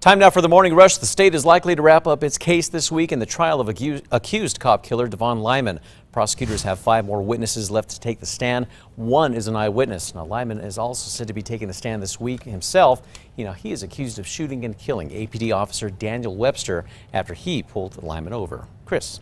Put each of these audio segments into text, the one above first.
Time now for the morning rush. The state is likely to wrap up its case this week in the trial of accused cop killer Devon Lyman. Prosecutors have 5 more witnesses left to take the stand. One is an eyewitness. Now, Lyman is also said to be taking the stand this week himself. He is accused of shooting and killing APD officer Daniel Webster after he pulled Lyman over. Chris.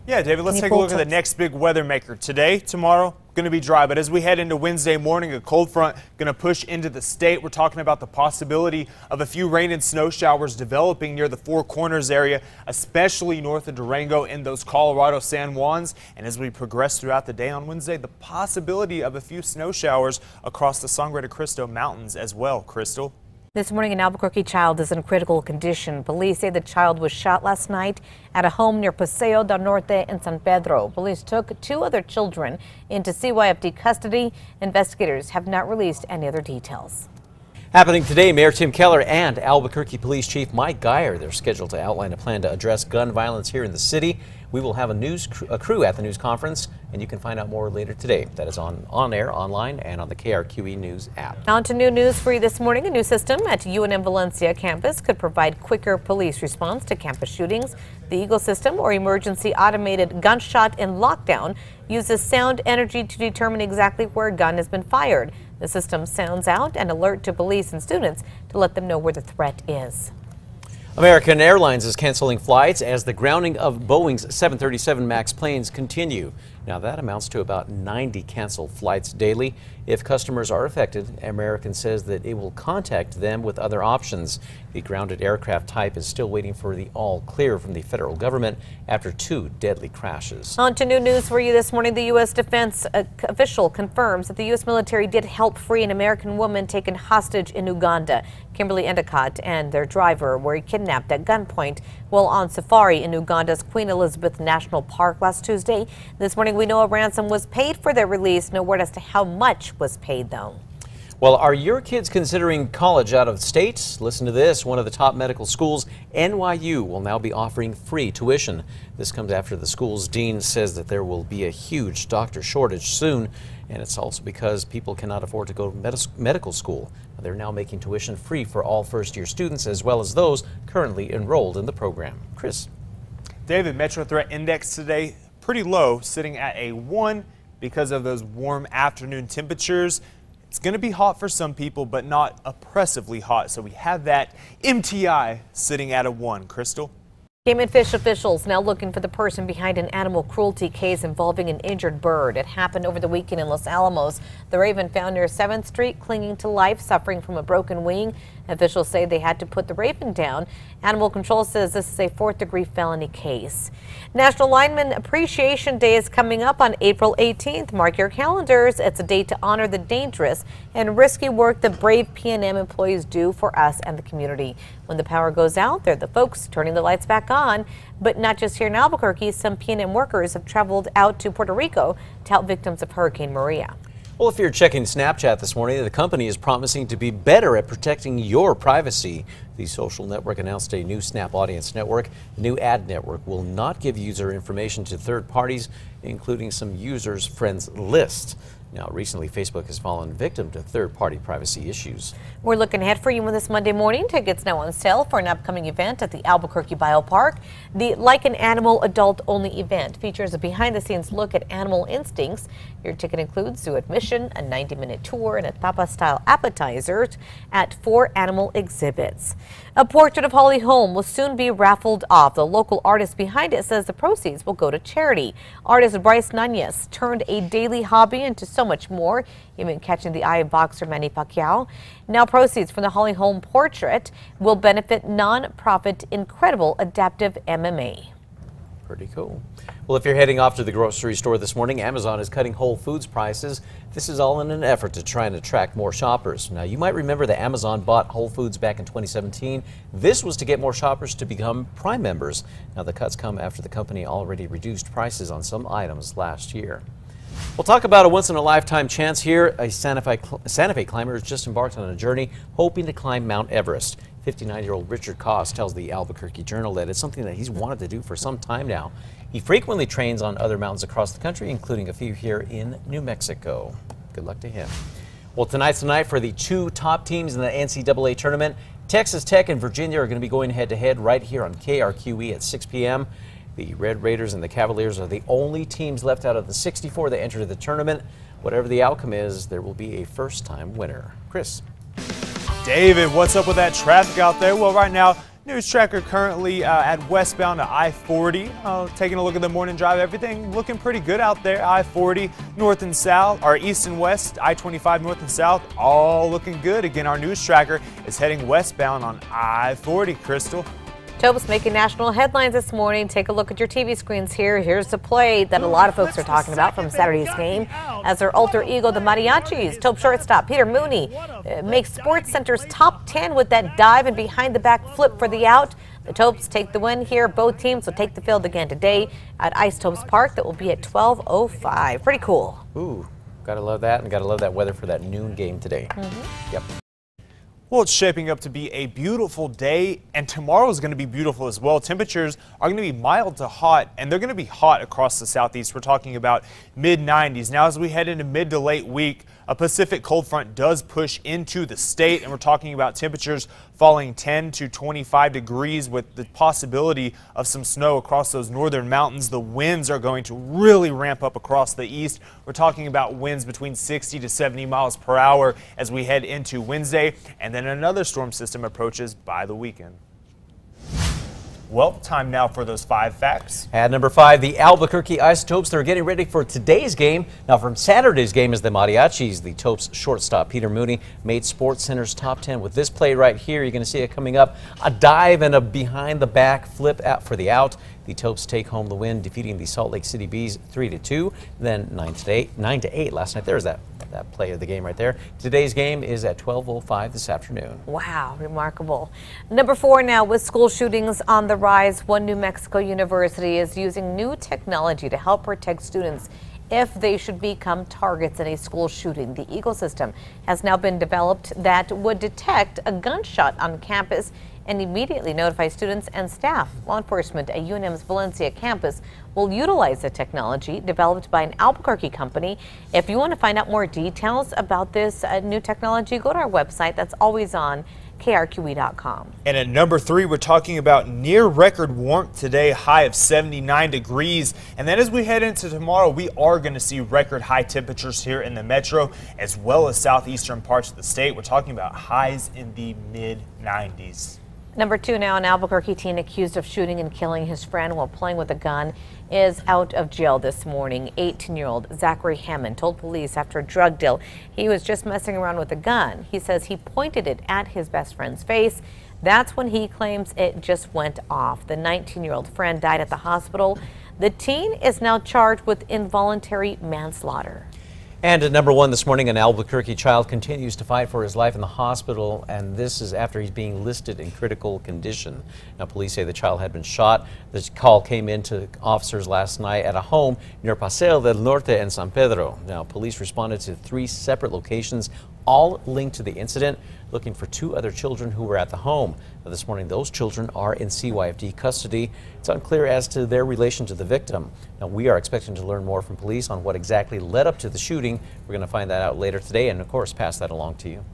Yeah, David, let's take a look at the next big weather maker. Today, tomorrow, going to be dry, but as we head into Wednesday morning, a cold front going to push into the state. We're talking about the possibility of a few rain and snow showers developing near the Four Corners area, especially north of Durango and those Colorado San Juans. And as we progress throughout the day on Wednesday, the possibility of a few snow showers across the Sangre de Cristo Mountains as well. Crystal? This morning, an Albuquerque child is in critical condition. Police say the child was shot last night at a home near Paseo del Norte in San Pedro. Police took 2 other children into CYFD custody. Investigators have not released any other details. Happening today, Mayor Tim Keller and Albuquerque Police Chief Mike Geyer. They're scheduled to outline a plan to address gun violence here in the city. We will have a crew at the news conference, and you can find out more later today. That is on air, online, and on the KRQE News app. On to new news for you this morning. A new system at UNM Valencia campus could provide quicker police response to campus shootings. The Eagle system, or emergency automated gunshot in lockdown, uses sound energy to determine exactly where a gun has been fired. The system sounds out an alert to police and students to let them know where the threat is. American Airlines is canceling flights as the grounding of Boeing's 737 MAX planes continue. Now that amounts to about 90 canceled flights daily. If customers are affected, American says that it will contact them with other options. The grounded aircraft type is still waiting for the all clear from the federal government after 2 deadly crashes. On to new news for you this morning. The U.S. defense official confirms that the U.S. military did help free an American woman taken hostage in Uganda. Kimberly Endicott and their driver were kidnapped at gunpoint while on safari in Uganda's Queen Elizabeth National Park last Tuesday. This morning we know a ransom was paid for their release. No word as to how much was paid, though. Well, are your kids considering college out of state? Listen to this. One of the top medical schools, NYU, will now be offering free tuition. This comes after the school's dean says that there will be a huge doctor shortage soon. And it's also because people cannot afford to go to medical school. They're now making tuition free for all first-year students as well as those currently enrolled in the program. Chris. David, Metro Threat Index today pretty low, sitting at a 1 because of those warm afternoon temperatures. It's going to be hot for some people, but not oppressively hot. So we have that MTI sitting at a 1. Crystal? Game and Fish officials now looking for the person behind an animal cruelty case involving an injured bird. It happened over the weekend in Los Alamos. The raven found near 7th Street clinging to life, suffering from a broken wing. Officials say they had to put the raven down. Animal Control says this is a 4th-degree felony case. National Lineman Appreciation Day is coming up on April 18th. Mark your calendars. It's a day to honor the dangerous and risky work that brave P&M employees do for us and the community. When the power goes out, they're the folks turning the lights back on. But not just here in Albuquerque, some P&M workers have traveled out to Puerto Rico to help victims of Hurricane Maria. Well, if you're checking Snapchat this morning, the company is promising to be better at protecting your privacy. The social network announced a new Snap Audience network. The new ad network will not give user information to third parties, including some users' friends list. Now, recently, Facebook has fallen victim to third-party privacy issues. We're looking ahead for you on this Monday morning. Tickets now on sale for an upcoming event at the Albuquerque Biopark. The Like an Animal adult-only event features a behind-the-scenes look at animal instincts. Your ticket includes zoo admission, a 90-minute tour, and a tapa-style appetizers at 4 animal exhibits. A portrait of Holly Holm will soon be raffled off. The local artist behind it says the proceeds will go to charity. Artist Bryce Nunez turned a daily hobby into so much more, even catching the eye of boxer Manny Pacquiao. Now proceeds from the Holly Holm portrait will benefit non-profit Incredible Adaptive MMA. Pretty cool. Well, if you're heading off to the grocery store this morning, Amazon is cutting Whole Foods prices. This is all in an effort to try and attract more shoppers. Now, you might remember that Amazon bought Whole Foods back in 2017. This was to get more shoppers to become Prime members. Now, the cuts come after the company already reduced prices on some items last year. We'll talk about a once-in-a-lifetime chance here. A Santa Fe climber has just embarked on a journey hoping to climb Mount Everest. 59-year-old Richard Koss tells the Albuquerque Journal that it's something that he's wanted to do for some time now. He frequently trains on other mountains across the country, including a few here in New Mexico. Good luck to him. Well, tonight's the night for the 2 top teams in the NCAA tournament. Texas Tech and Virginia are going to be going head-to-head right here on KRQE at 6 p.m. The Red Raiders and the Cavaliers are the only teams left out of the 64 that entered the tournament. Whatever the outcome is, there will be a first-time winner. Chris. David, what's up with that traffic out there? Well, right now, News Tracker currently at westbound to I-40. Taking a look at the morning drive, everything looking pretty good out there. I-40 north and south, or east and west, I-25 north and south, all looking good. Again, our News Tracker is heading westbound on I-40. Crystal. Tobes making national headlines this morning. Take a look at your TV screens here. Here's the play that a lot of folks are talking about from Saturday's game as their alter ego, the Mariachis. Tobe shortstop Peter Mooney makes Sports Center's top 10 with that dive and behind the back flip for the out. The Tobes take the win here. Both teams will take the field again today at Ice Tobes Park. That will be at 12:05. Pretty cool. Ooh, gotta love that, and gotta love that weather for that noon game today. Yep. Well, it's shaping up to be a beautiful day, and tomorrow is going to be beautiful as well. Temperatures are going to be mild to hot, and they're going to be hot across the southeast. We're talking about mid-90s. Now, as we head into mid to late week, a Pacific cold front does push into the state, and we're talking about temperatures falling 10 to 25 degrees with the possibility of some snow across those northern mountains. The winds are going to really ramp up across the east. We're talking about winds between 60 to 70 miles per hour as we head into Wednesday, and then another storm system approaches by the weekend. Well, time now for those 5 facts. At number 5, the Albuquerque Isotopes. They're getting ready for today's game. Now, from Saturday's game is the Mariachis. The Topes shortstop Peter Mooney made Sports Center's top 10 with this play right here. You're going to see it coming up. A dive and a behind the back flip out for the out. The Topes take home the win, defeating the Salt Lake City Bees 3-2, then 9-8 last night. There's that play of the game right there. Today's game is at 12:05 this afternoon. Wow, remarkable. Number 4 now, with school shootings on the rise, one New Mexico university is using new technology to help protect students if they should become targets in a school shooting. The ecosystem has now been developed that would detect a gunshot on campus and immediately notify students and staff. Law enforcement at UNM's Valencia campus will utilize the technology developed by an Albuquerque company. If you want to find out more details about this new technology, go to our website. That's always on KRQE.com. And at number 3, we're talking about near record warmth today, high of 79 degrees. And then as we head into tomorrow, we are going to see record high temperatures here in the metro as well as southeastern parts of the state. We're talking about highs in the mid-90s. Number 2 now, an Albuquerque teen accused of shooting and killing his friend while playing with a gun is out of jail this morning. 18-year-old Zachary Hammond told police after a drug deal he was just messing around with a gun. He says he pointed it at his best friend's face. That's when he claims it just went off. The 19-year-old friend died at the hospital. The teen is now charged with involuntary manslaughter. And at number 1 this morning, an Albuquerque child continues to fight for his life in the hospital, and this is after he's being listed in critical condition. Now, police say the child had been shot. This call came in to officers last night at a home near Paseo del Norte and San Pedro. Now, police responded to 3 separate locations, all linked to the incident, looking for 2 other children who were at the home. Now, this morning, those children are in CYFD custody. It's unclear as to their relation to the victim. Now, we are expecting to learn more from police on what exactly led up to the shooting. We're going to find that out later today and, of course, pass that along to you.